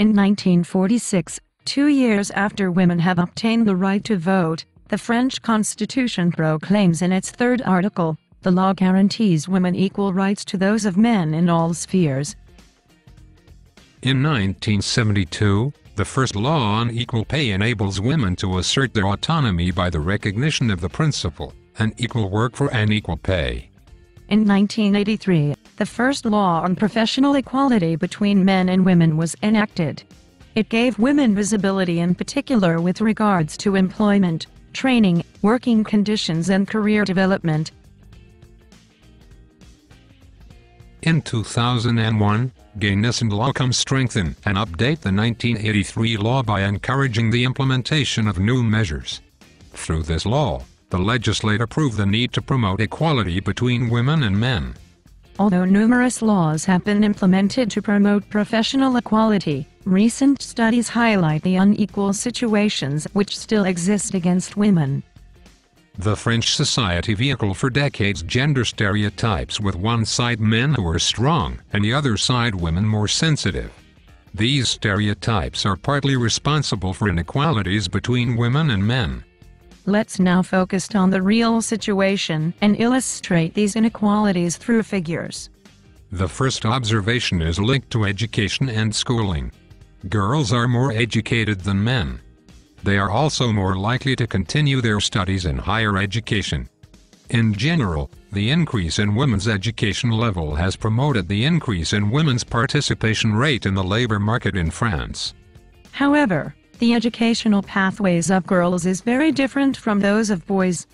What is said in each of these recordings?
In 1946, 2 years after women have obtained the right to vote, the French Constitution proclaims in its third article, "The law guarantees women equal rights to those of men in all spheres." In 1972, the first law on equal pay enables women to assert their autonomy by the recognition of the principle, an equal work for an equal pay. In 1983, the first law on professional equality between men and women was enacted. It gave women visibility in particular with regards to employment, training, working conditions and career development. In 2001, Gayness and Lockham strengthen and update the 1983 law by encouraging the implementation of new measures. Through this law, the legislature proved the need to promote equality between women and men. Although numerous laws have been implemented to promote professional equality, recent studies highlight the unequal situations which still exist against women. The French society vehicle for decades gender stereotypes, with one side men who are strong and the other side women more sensitive. These stereotypes are partly responsible for inequalities between women and men. Let's now focus on the real situation and illustrate these inequalities through figures. The first observation is linked to education and schooling. Girls are more educated than men. They are also more likely to continue their studies in higher education. In general, the increase in women's education level has promoted the increase in women's participation rate in the labor market in France. However, the educational pathways of girls is very different from those of boys.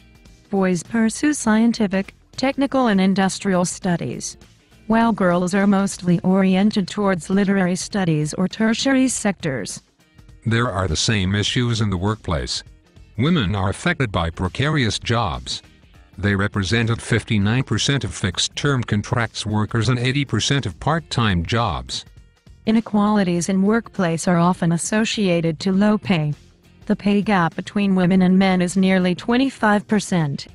Boys pursue scientific, technical and industrial studies, while girls are mostly oriented towards literary studies or tertiary sectors. There are the same issues in the workplace. Women are affected by precarious jobs. They represented 59% of fixed-term contracts workers and 80% of part-time jobs. Inequalities in workplace are often associated to low pay. The pay gap between women and men is nearly 25%.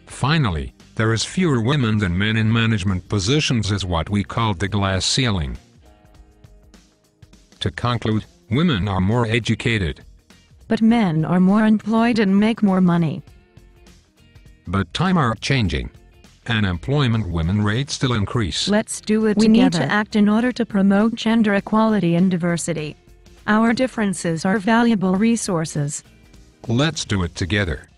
Finally, there is fewer women than men in management positions, as what we call the glass ceiling. To conclude, women are more educated, but men are more employed and make more money. But times are changing. Unemployment women rates still increase. Let's do it together. We need to act in order to promote gender equality and diversity. Our differences are valuable resources. Let's do it together.